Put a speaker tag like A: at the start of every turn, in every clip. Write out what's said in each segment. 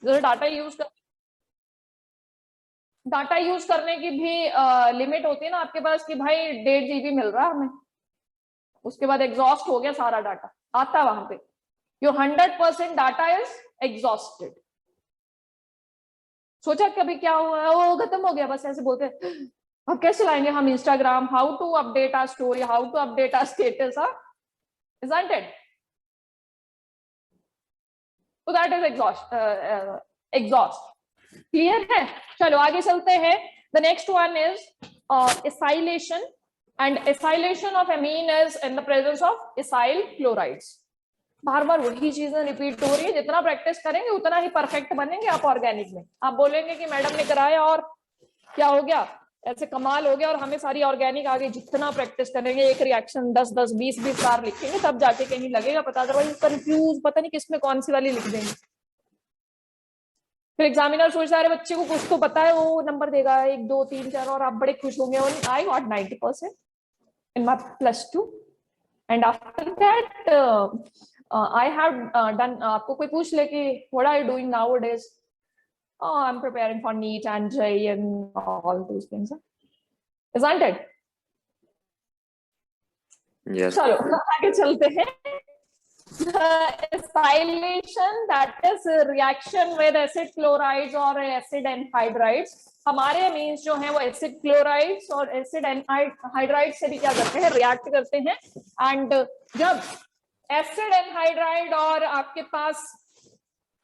A: जैसे data use करने की भी लिमिट होती है ना आपके पास कि भाई 1.5 GB मिल रहा है हमें, उसके बाद एग्जॉस्ट हो गया सारा डाटा, आता है वहां पे योर 100% डाटा इज एग्जॉस्टेड। सोचा कभी क्या हुआ, वो खत्म हो गया, बस ऐसे बोलते अब कैसे लाएंगे हम Instagram, how to update our story, how to update our status, isn't it? So that is exhaust. Clear है? चलो आगे चलते हैं। The next one is acylation, and acylation of amine is in the presence of acyl chlorides. बार बार वही चीजें repeat हो रही है, जितना प्रैक्टिस करेंगे उतना ही परफेक्ट बनेंगे आप ऑर्गेनिक में। आप बोलेंगे कि मैडम ने कराया और क्या हो गया, ऐसे कमाल हो गया और हमें सारी ऑर्गेनिक आ गई। जितना प्रैक्टिस करेंगे, एक रिएक्शन 10-10, 20-20 बार लिखेंगे तब जाके कहीं लगेगा पता, अदरवाइज कंफ्यूज, पता नहीं किसमें कौन सी वाली लिख देंगे। फिर एग्जामिनर सोचता है बच्चे को कुछ तो पता है, वो नंबर देगा 1 2 3 4 और आप बड़े खुश होंगे, I got 90% in my +2 and after that I have done. आपको कोई पूछ ले कि what are you doing nowadays, I am preparing for NEET and JEE and all those things, isn't it?
B: Yes.
A: चलो आगे चलते हैं। Acylation, that is reaction with acid chlorides or acid anhydrides। हमारे मीन्स जो है वो एसिड क्लोराइड्स और acid anhydride से भी क्या करते हैं, रिएक्ट करते हैं। एंड जब एसिड एनहाइड्राइड और आपके पास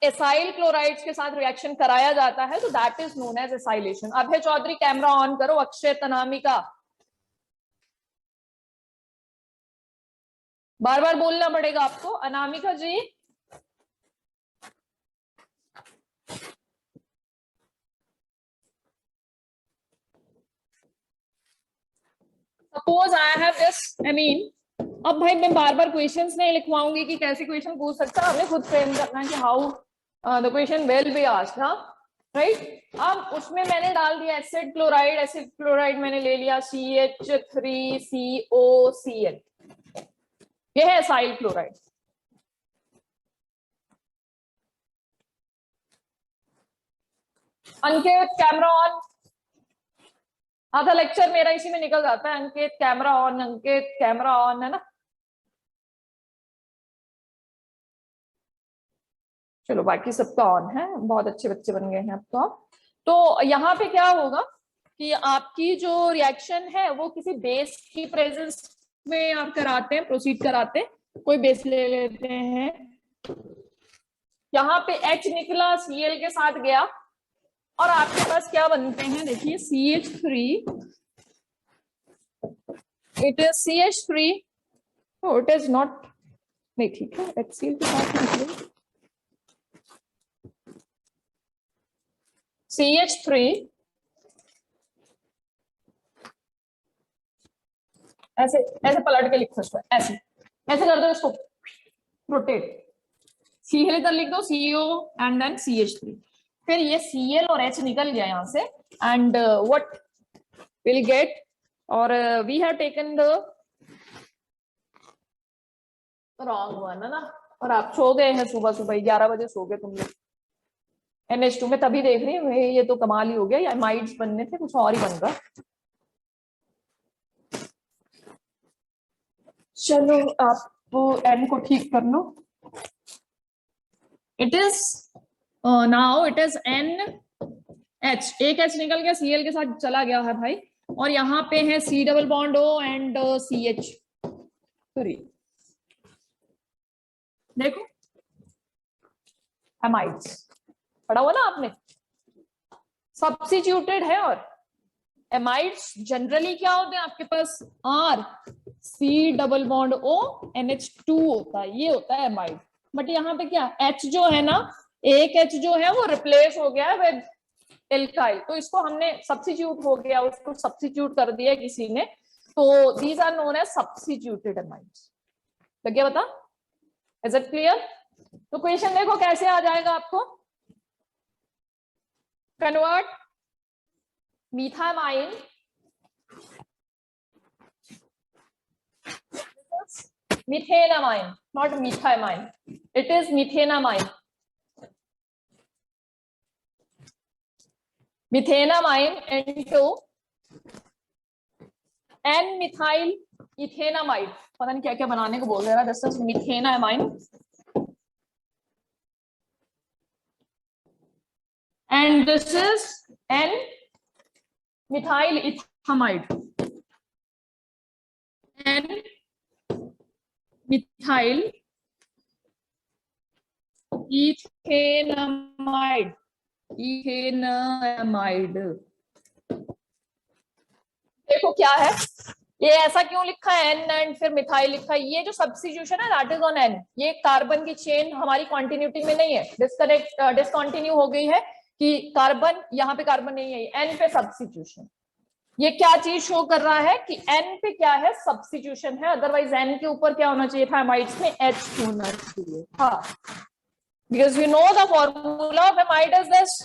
A: एसाइल क्लोराइड्स के साथ रिएक्शन कराया जाता है तो that is known as acylation. Abhay Chaudhary camera on करो, अक्षय तनामिका, बार बार बोलना पड़ेगा आपको। Anamika ji, suppose I have this amine. अब भाई मैं बार बार क्वेश्चंस नहीं लिखवाऊंगी कि कैसे क्वेश्चन पूछ सकता है, हमें खुद फ्रेम करना है कि how the question will be asked, right. अब उसमें मैंने डाल दिया एसिड क्लोराइड, एसिड क्लोराइड मैंने ले लिया CH3COCl, ये है acyl chloride. Ankit camera on, आधा लेक्चर मेरा इसी में निकल जाता है। Ankit camera on, Ankit camera on, है ना। चलो बाकी सबका ऑन है, बहुत अच्छे बच्चे बन गए हैं अब तो आप। तो यहाँ पे क्या होगा कि आपकी जो रिएक्शन है वो किसी बेस की प्रेजेंस में आप कराते हैं, प्रोसीड कराते हैं। कोई बेस ले लेते हैं, यहाँ पे H निकला, Cl के साथ गया और आपके पास क्या बनते हैं, देखिए CH3, it is CH3, it is not, नहीं ठीक है, HCl के साथ निकले CH3, ऐसे ऐसे पलट के लिखो इसको, ऐसे ऐसे कर दो इसको, रोटेट, Cl कर लिख दो, CO एंड देन CH3। फिर ये Cl और H निकल गया यहाँ से, एंड व्हाट विल गेट, और we have taken the wrong one, है ना। और आप सो गए हैं सुबह सुबह 11 बजे सो गए तुम लोग। NH2 में तभी देख रही हूँ ये तो कमाल ही हो गया, एमाइड्स बनने थे, कुछ और ही बन रहा। चलो आप N को ठीक कर लो, it is now it is NH, एक H निकल गया, Cl के साथ चला गया है भाई, और यहाँ पे है C double bond O and CH3, देखो एमाइड्स पढ़ा हुआ ना आपने, सब्स्टिट्यूटेड है। और एमाइड्स जनरली क्या होते हैं आपके पास, R C double bond O NH2 होता है, ये होता है एमाइड। बट यहाँ पे क्या H जो है ना, एक H जो है वो रिप्लेस हो गया है विद एल्काइल, तो इसको हमने सब्स्टिट्यूट हो गया, उसको सब्स्टिट्यूट कर दिया किसी ने, तो these are known as substituted amides. लग गया बता, इज इट क्लियर? तो क्वेश्चन देखो कैसे आ जाएगा आपको, convert methamine methenamine, not methamine, it is methenamine, methenamine into N methyl ethanamide, पता नहीं क्या क्या बनाने को बोल रहे हैं, this is methenamine and this is N methyl ethamide, N methyl ethanamide, ethanamide. देखो क्या है, ये ऐसा क्यों लिखा है एन एंड फिर मिथाइल लिखा है, ये जो सब्स्टिट्यूशन है दैट इज ऑन एन, ये कार्बन की चेन हमारी कॉन्टिन्यूटी में नहीं है, डिस्कनेक्ट डिसकंटिन्यू हो गई है कि कार्बन, यहाँ पे कार्बन नहीं है, एन पे सब्स्टिट्यूशन। ये क्या चीज शो कर रहा है कि एन पे क्या है, सब्स्टिट्यूशन है, अदरवाइज एन के ऊपर क्या होना चाहिए था, एमाइड्स में एच होना चाहिए था, because we know the formula of amide is this.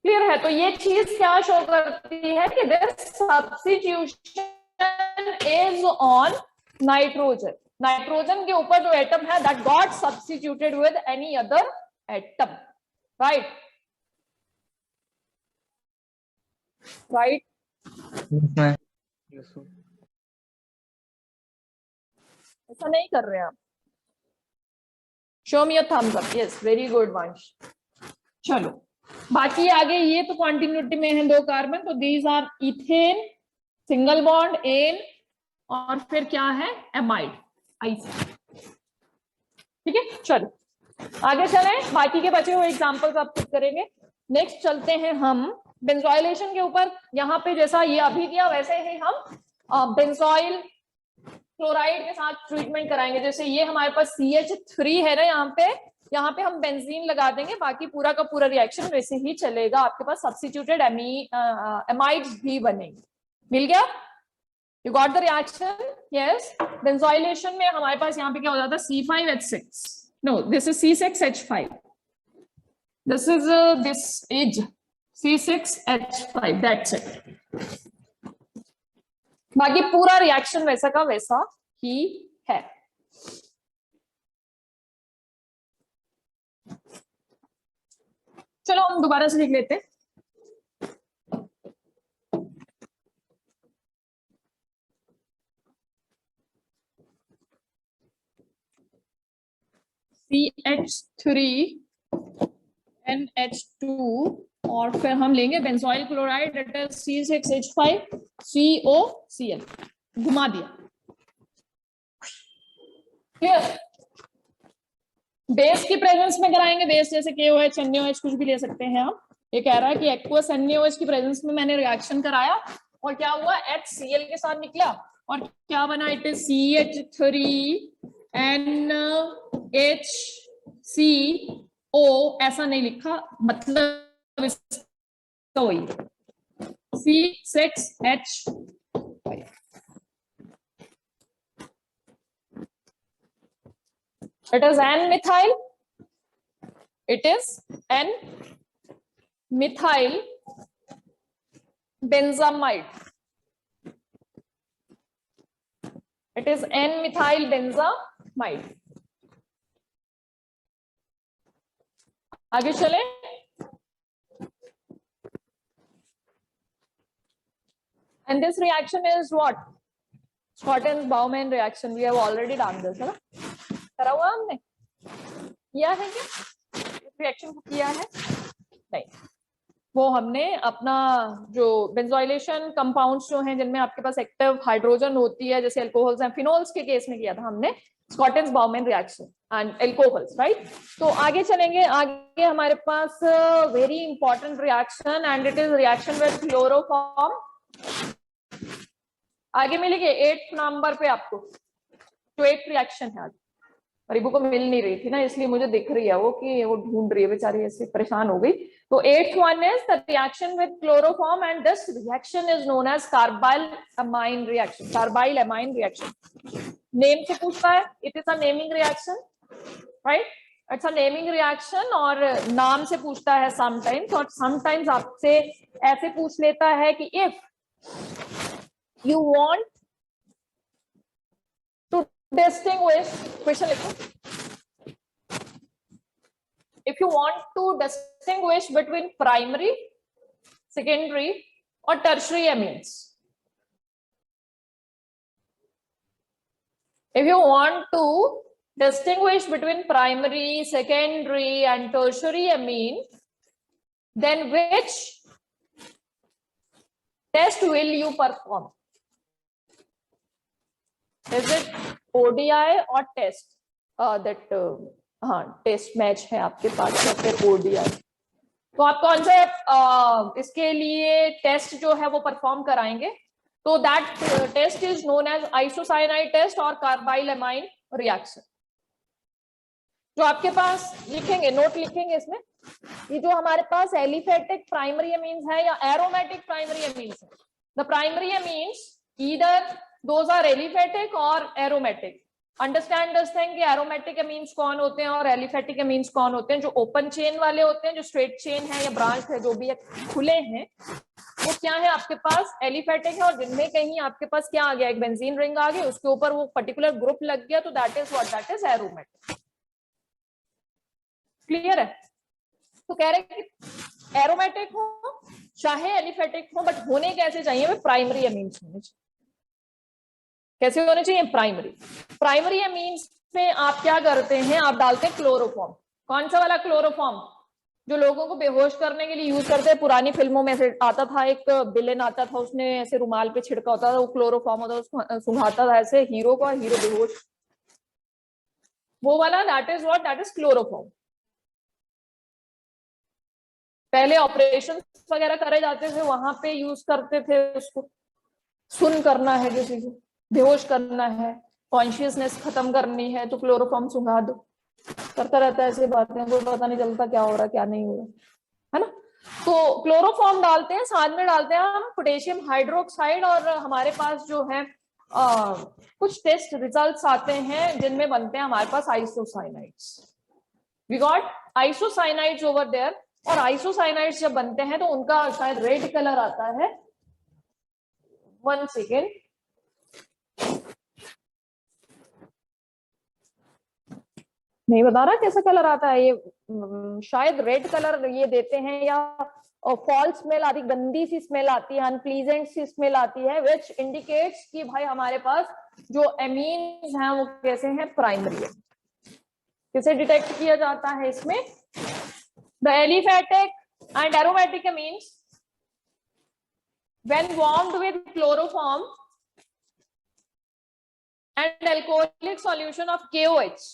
A: Clear है? तो ये चीज क्या शो करती है कि this substitution is on nitrogen, nitrogen के ऊपर जो एटम है that got substituted with any other atom, right? Right? ऐसा नहीं कर रहे हैं आप। Show me your thumbs up, yes very good Vansh. चलो बाकी आगे ये तो कॉन्टिन्यूटी में है दो कार्बन, तो these are ethane single bond एन और फिर क्या है एमाइड आइस। ठीक है, चलो आगे चलें, बाकी के बचे हुए एग्जांपल्स आप खुद करेंगे। नेक्स्ट चलते हैं हम बेंजोइलेशन के ऊपर। यहाँ पे जैसा ये अभी दिया वैसे ही हम बेंजोइल क्लोराइड के साथ ट्रीटमेंट कराएंगे। जैसे ये हमारे पास CH3 है ना, यहाँ पे हम बेंजीन लगा देंगे, बाकी पूरा का पूरा रिएक्शन वैसे ही चलेगा, आपके पास सब्स्टिट्यूटेड एमाइड्स भी बनेंगे। मिल गया? You got the reaction? Yes. Benzoylation में हमारे पास यहाँ पे क्या हो जाता है, C5H6, no this is C6H5, this is this is C6H5, that's it. बाकी पूरा रिएक्शन वैसा का वैसा ही है। चलो हम दोबारा से लिख लेते हैं। CH3NH2 और फिर हम लेंगे benzoyl chloride, that is C6H5COCl, घुमा दिया। क्लियर? बेस की प्रेजेंस में कराएंगे, बेस जैसे KOH NaOH कुछ भी ले सकते हैं आप। ये कह रहा है कि एक्वस NaOH की प्रेजेंस में मैंने रिएक्शन कराया और क्या हुआ, HCl के साथ निकला और क्या बना, इट इज CH3NHCO, ऐसा नहीं लिखा, मतलब इसका वही C6H5। It is N-methyl. It is N-methyl benzamide. It is N-methyl benzamide. आगे चले। And this reaction is what? Schotten-Baumann reaction. We have already done this, है ना? करा हुआ हमने, किया है क्या रिएक्शन को, किया है नहीं? वो हमने अपना जो बेंजोइलेशन कंपाउंड्स जो हैं जिनमें आपके पास एक्टिव हाइड्रोजन होती है, जैसे अल्कोहल्स एंड फिनोल्स के केस में किया था हमने Schotten Baumann reaction and alcohols, right? तो आगे चलेंगे, आगे हमारे पास very important reaction and it is reaction with chloroform. आगे मिलेगी 8th नंबर पे आपको जो 8th रिएक्शन है। आज रिबू को मिल नहीं रही थी ना, इसलिए मुझे दिख रही है वो कि वो ढूंढ रही है, बेचारी ऐसे परेशान हो गई। तो 8th one is the reaction with chloroform and this reaction is known as carbylamine reaction. Carbylamine reaction name से पूछता है, it is a naming reaction, right? It's a naming reaction और नाम से पूछता है समटाइम्स, और sometimes आपसे ऐसे पूछ लेता है कि if you want to distinguish, question लिखो, if you want to distinguish between primary secondary or tertiary amines. If you want to distinguish between primary, secondary and tertiary amine, then which test will you perform? Is it ODI or test? Test match है आपके पास या फिर ODI? तो आप कौन से इसके लिए टेस्ट जो है वो परफॉर्म कराएंगे? तो that test is known as isocyanide test और कार्बाइल एमाइन रिएक्शन। जो आपके पास लिखेंगे, नोट लिखेंगे इसमें, ये जो हमारे पास एलिफेटिक प्राइमरी एमीन्स है या एरोमेटिक प्राइमरी एमीन्स है, the primary amines either those are aliphatic और एरोमेटिक। अंडरस्टैंड दिस थिंग कि एरोमेटिक एमीन्स कौन होते हैं और एलिफेटिक एमीन्स कौन होते हैं। जो ओपन चेन वाले होते हैं, जो स्ट्रेट चेन है या ब्रांच है, जो भी खुले हैं, वो क्या है आपके पास एलिफेटिक है। और जिनमें कहीं आपके पास क्या आ गया, एक बेंजीन रिंग आ गई, उसके ऊपर वो पर्टिकुलर ग्रुप लग गया, तो that is what, that is aromatic. Clear है? तो कह रहे हैं कि एरोमेटिक हो चाहे एलिफेटिक हो, बट होने कैसे चाहिए, वे प्राइमरी एमीन्स होने चाहिए। कैसे होने चाहिए? प्राइमरी एमीन्स में आप क्या करते हैं, आप डालते हैं क्लोरोफॉर्म। कौन सा वाला क्लोरोफॉर्म? जो लोगों को बेहोश करने के लिए यूज करते हैं। पुरानी फिल्मों में से आता था, एक विलेन आता था, उसने ऐसे रुमाल पे छिड़का होता था, वो क्लोरोफॉर्म होता था, उसको सुंघाता था ऐसे हीरो को, हीरो बेहोश, वो वाला, that is what, that is chloroform. पहले ऑपरेशन वगैरह करे जाते थे, वहां पे यूज करते थे उसको। सुन करना है, किसी को बेहोश करना है, कॉन्शियसनेस खत्म करनी है, तो क्लोरोफॉर्म सुंघा दो। करता रहता है ऐसे बातें, कोई पता नहीं चलता क्या हो रहा क्या नहीं हो रहा, है ना। तो क्लोरोफॉर्म डालते हैं, साथ में डालते हैं हम पोटेशियम हाइड्रोक्साइड। और हमारे पास जो है कुछ टेस्ट रिजल्ट्स आते हैं जिनमें बनते हैं हमारे पास isocyanides. We got isocyanides over there. और आइसोसाइनाइड्स जब बनते हैं तो उनका शायद रेड कलर आता है। 1 सेकेंड, नहीं बता रहा कैसा कलर आता है ये, शायद रेड कलर ये देते हैं, या फॉल स्मेल आती, गंदी सी स्मेल आती है, अनप्लीजेंट सी स्मेल आती है, विच इंडिकेट्स कि भाई हमारे पास जो एमीन्स हैं वो कैसे हैं, प्राइमरी है। किसे डिटेक्ट किया जाता है इसमें? The aliphatic and aromatic amines when warmed with chloroform and alcoholic solution of KOH,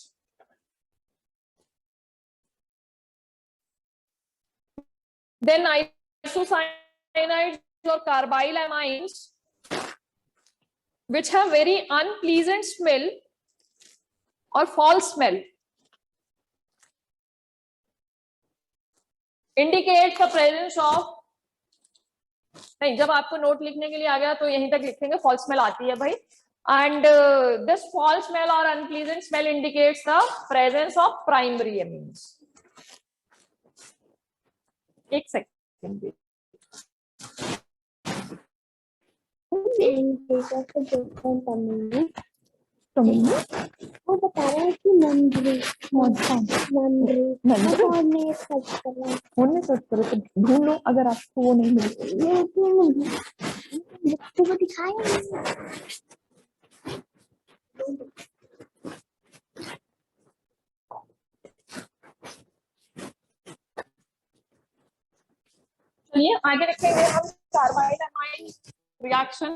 A: then isoscyanides or carbyl amines which have very unpleasant smell or foul smell indicates the presence of, नहीं, जब आपको note लिखने के लिए आ गया तो यहीं तक लिखेंगे फॉल स्मेल आती है भाई, and this foul smell or unpleasant smell indicates the presence of primary amines. एक सेकंड,
B: वो बता रहा है कि मंजरी
A: सर्च करो तो ढूंढ लो, अगर आपको वो नहीं मिले
B: तो दिखाएंगे।
A: चलिए आगे लिखेंगे हम carbyl amine reaction.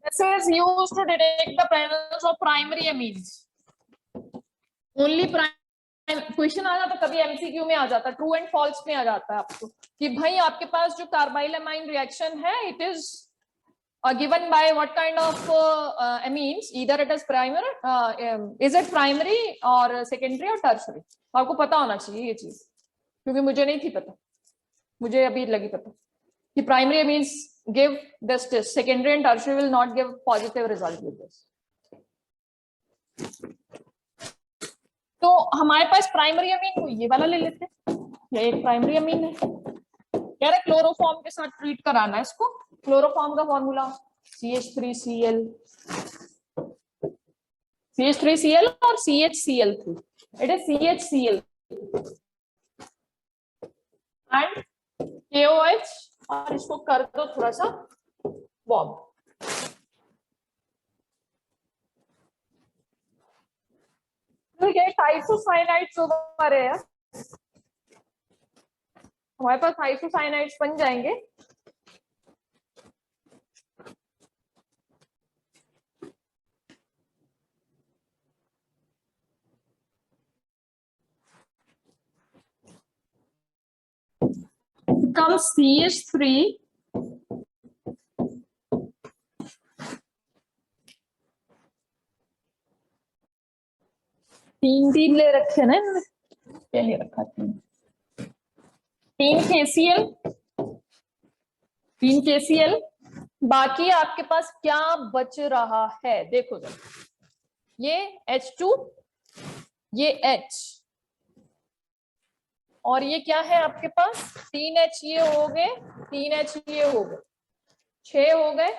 A: This is used to detect the presence of primary amines. Only question आ जाता, कभी एमसीक्यू में आ जाता, ट्रू एंड फॉल्स में आ जाता है आपको कि भाई आपके पास जो कार्बाइल एमाइन रिएक्शन है, it is given by what kind of amines, either it is primary, is it primary और सेकेंडरी और टर्शरी। आपको पता होना चाहिए ये चीज, क्योंकि मुझे नहीं थी पता, मुझे अभी लगी पता। कि primary amines give this test, secondary and tertiary will not give positive result with this. तो हमारे पास प्राइमरी अमीन को ये वाला ले लेते हैं, ये एक प्राइमरी अमीन है, कह रहे क्लोरोफॉर्म के साथ ट्रीट कराना है इसको। क्लोरोफॉर्म का फॉर्मूला CH3Cl, CH3Cl और CHCl3, it is CHCl and KOH, और इसको कर दो थोड़ा सा वार्म। ठीक है, आइसोसाइनाइड्स हमारे हैं, हमारे पास आइसोसाइनाइड्स बन जाएंगे। comes CH3 तीन ले रखे ना इन्होंने, क्या ले रखा तीन KCl, बाकी आपके पास क्या बच रहा है देखो जरा, ये H2, ये H, और ये क्या है आपके पास 3H, ये हो गए 3H, ये हो गए 6 हो गए,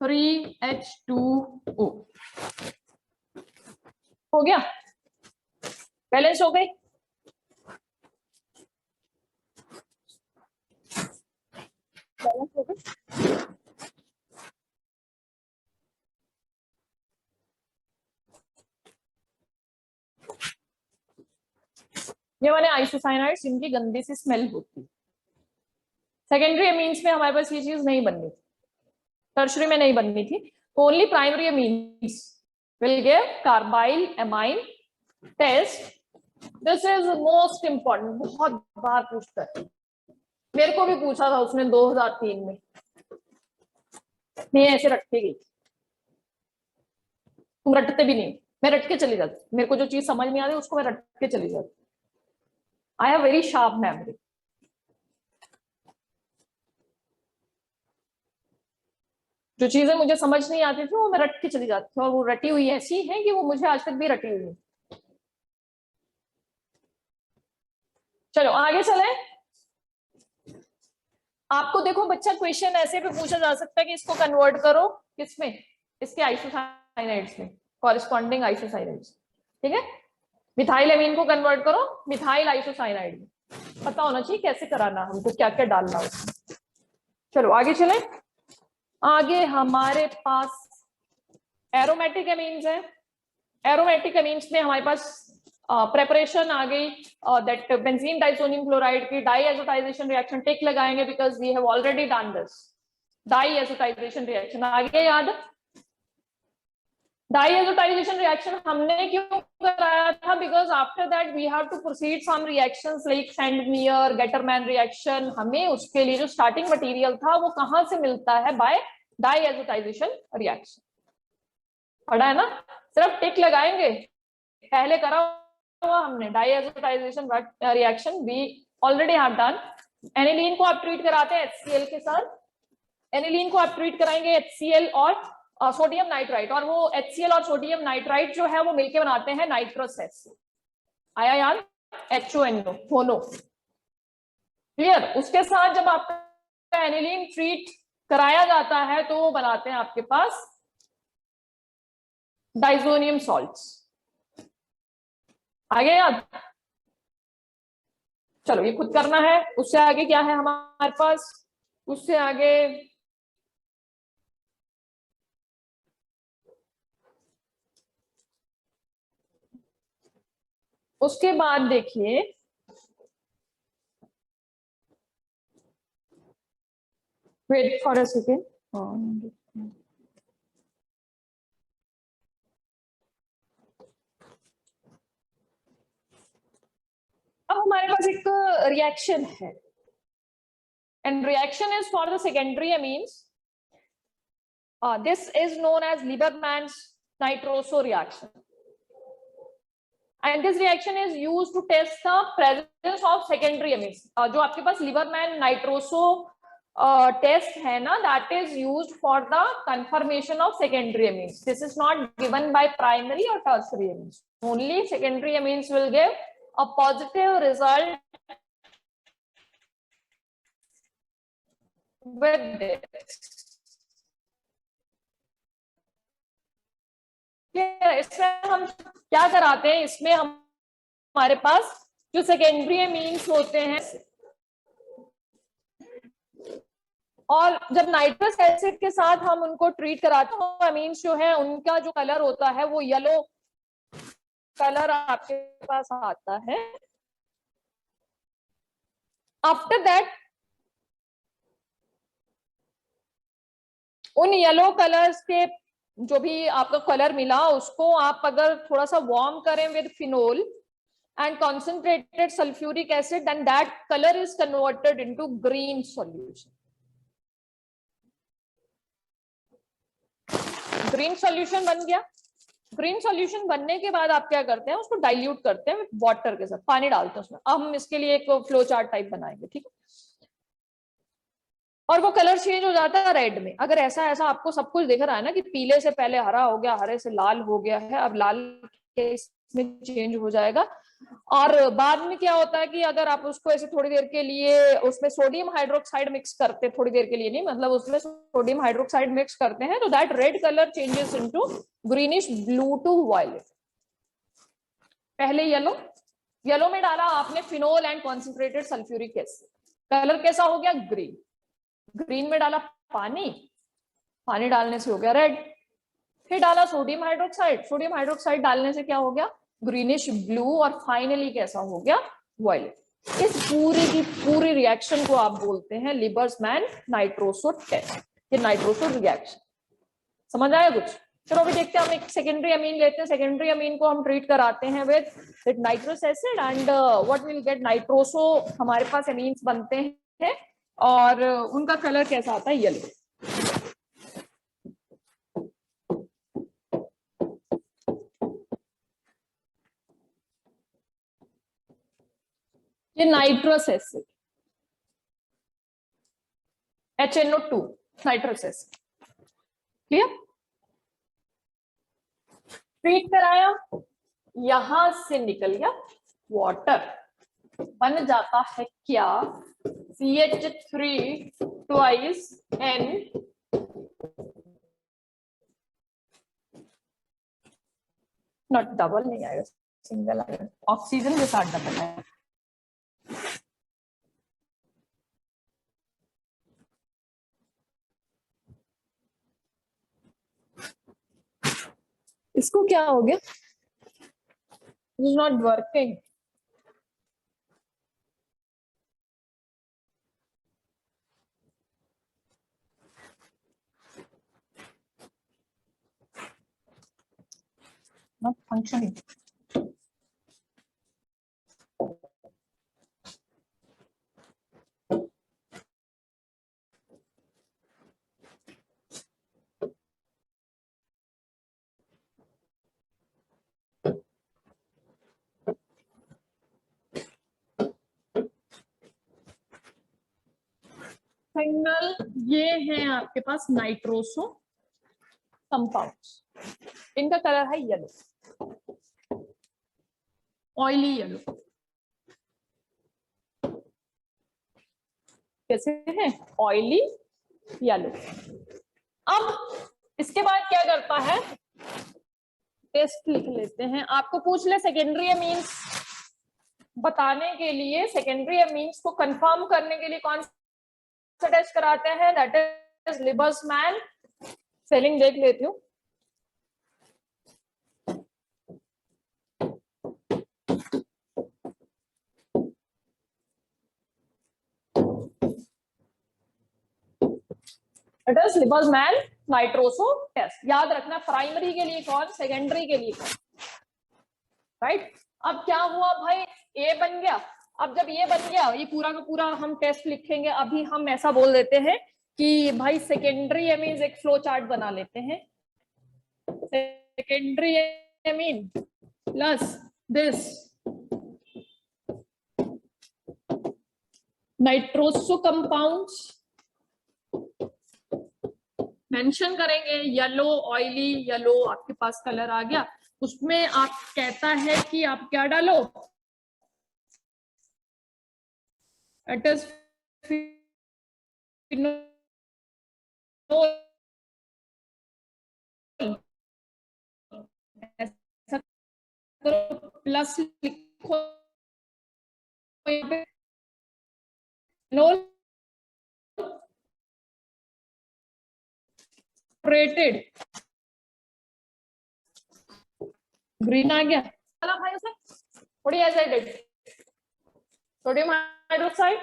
A: 3H2O हो गया, बैलेंस हो गई। बैलेंस हो गई। ये वाले आइसोसाइनाइड्स जिनकी गंदी सी स्मेल होती है। सेकेंडरी अमीन्स में हमारे पास ये चीज नहीं बननी थी, टर्शरी में नहीं बननी थी, only primary amines will give carbylamine test. This is most important, बहुत बार पूछता है, मेरे को भी पूछा था उसने 2003 में, मैं ऐसे रटती गई, तुम रटते भी नहीं, मैं रट के चली जाती, मेरे को जो चीज समझ नहीं आ रही उसको मैं रट के चली जाती। I have very sharp memory. जो चीजें मुझे समझ नहीं आती थी वो मैं रट के चली जाती थी, और वो रटी हुई ऐसी है कि वो मुझे आज तक भी रटी हुई है। चलो आगे चले। आपको देखो बच्चा क्वेश्चन ऐसे भी पूछा जा सकता है कि इसको कन्वर्ट करो किसमें, इसके आइसोसाइनाइड्स में, कॉरेस्पॉन्डिंग आइसोसाइनाइड्स, ठीक है, मिथाइल एमीन को कन्वर्ट करो मिथाइल आइसोसाइनाइड में, पता होना चाहिए कैसे कराना, हमको क्या क्या डालना उसमें। चलो आगे चले। आगे हमारे पास एरोमेटिक एमीन्स है। एरोमेटिक एमीन्स में हमारे पास प्रेपरेशन आ गई, दैट बेंजीन डाइसोनियम क्लोराइड की डाईएजोटाइजेशन रिएक्शन टिक लगाएंगे because we have already done this diazotization reaction. आगे याद, डाईएजोटाइजेशन रिएक्शन हमने क्यों कराया था, because after that we have to proceed some reactions like Sandmeyer Gattermann reaction. हमें उसके लिए जो स्टार्टिंग मटेरियल था वो कहां से मिलता है, बाय डाईएजोटाइजेशन रिएक्शन। पढ़ा है ना, सिर्फ टिक लगाएंगे, पहले करा हुआ हमने diazotization reaction, we already have done. Aniline को आप ट्रीट कराते हैं HCl के साथ, एनिलीन को आप ट्रीट कराएंगे HCl और सोडियम नाइट्राइट, और वो HCl और सोडियम नाइट्राइट जो है वो मिलके बनाते हैं नाइट्रस एसिड। आया याद, HONO होनो, क्लियर। उसके साथ जब आपका एनिलीन ट्रीट कराया जाता है तो वो बनाते हैं आपके पास डाइजोनियम सॉल्ट्स। आगे याद, चलो ये खुद करना है। उससे आगे क्या है हमारे पास, उससे आगे उसके बाद देखिए वेट फॉर अ सेकेंड, अब हमारे पास एक रिएक्शन है, and reaction is for the secondary amines. This is known as Liebermann's nitroso reaction. And this reaction is used to test the presence of secondary amines. जो आपके पास Liebermann nitroso test है ना, that is used for the confirmation of secondary amines. This is not given by primary और tertiary amines. Only secondary amines will give a positive result with this. इसमें हम क्या कराते हैं, इसमें हमारे पास जो सेकेंडरी एमीन्स होते हैं, और जब नाइट्रस एसिड के साथ हम उनको ट्रीट कराते हैं, एमीन्स जो है उनका जो कलर होता है वो येलो कलर आपके पास आता है. आफ्टर दैट उन येलो कलर्स के जो भी आपका कलर मिला उसको आप अगर थोड़ा सा वार्म करें with phenol and concentrated sulphuric acid, then that colour is converted into green solution. Green solution बन गया. ग्रीन सॉल्यूशन बनने के बाद आप क्या करते हैं, उसको डाइल्यूट करते हैं वाटर के साथ, पानी डालते हैं उसमें. अब हम इसके लिए एक फ्लो चार्ट टाइप बनाएंगे, ठीक है. और वो कलर चेंज हो जाता है रेड में. अगर ऐसा ऐसा आपको सब कुछ दिख रहा है ना कि पीले से पहले हरा हो गया, हरे से लाल हो गया है, अब लाल के इसमें चेंज हो जाएगा. और बाद में क्या होता है कि अगर आप उसको ऐसे थोड़ी देर के लिए उसमें सोडियम हाइड्रोक्साइड मिक्स करते, थोड़ी देर के लिए नहीं, मतलब उसमें सोडियम हाइड्रोक्साइड मिक्स करते हैं, तो that red colour changes into greenish blue to violet. पहले येलो, येलो में डाला आपने phenol and concentrated sulphuric acid, colour कैसा हो गया, ग्रीन. ग्रीन में डाला पानी, पानी डालने से हो गया रेड. फिर डाला सोडियम हाइड्रोक्साइड, सोडियम हाइड्रोक्साइड डालने से क्या हो गया, ग्रीनिश ब्लू. और फाइनली कैसा हो गया, वायलेट. इस पूरी की पूरी रिएक्शन को आप बोलते हैं लिबर्समैन नाइट्रोसो टेस्ट. ये नाइट्रोसो रिएक्शन समझ आया कुछ? चलो अभी देखते हैं. हम एक सेकेंडरी अमीन लेते हैं. सेकेंडरी अमीन को हम ट्रीट कराते हैं with nitrous acid and what will gate nitroso. हमारे पास अमीन्स बनते हैं और उनका कलर कैसा आता है, येलो. ये nitrous acid HNO2 nitrous acid. Clear? Treat कराया, यहां से निकल गया वाटर, बन जाता है क्या, CH3 twice N not double नहीं आएगा, सिंगल आएगा. ऑक्सीजन के साथ डबल आएगा. इसको क्या हो गया, it is not working. Not functioning. Signal ये है आपके पास नाइट्रोसो कंपाउंड्स. इनका कलर है येलो, ऑयली येलो. कैसे है, ऑयली येलो. अब इसके बाद क्या करता है, टेस्ट लिख लेते हैं. आपको पूछ ले सेकेंडरी अमीन्स बताने के लिए, सेकेंडरी अमीन्स को कंफर्म करने के लिए कौन सा टेस्ट कराते हैं, दैट इज लिबर्समैन. स्पेलिंग देख लेती हूँ. It is Liebermann's nitroso test. याद रखना, प्राइमरी के लिए कौन, सेकेंडरी के लिए कौन, राइट. अब क्या हुआ भाई, ए बन गया. अब जब ये बन गया, ये पूरा का पूरा हम टेस्ट लिखेंगे. अभी हम ऐसा बोल देते हैं कि भाई सेकेंडरी एमीन्स एक फ्लो चार्ट बना लेते हैं. Secondary amine plus this nitroso compounds mention करेंगे। येलो, ऑयली येलो आपके पास कलर आ गया, उसमें आप कहता है कि आप क्या डालो, इट इज प्लस लिखो रेटेड ग्रीन आ गया। चला भाई उसे थोड़ी as I did sodium hydroxide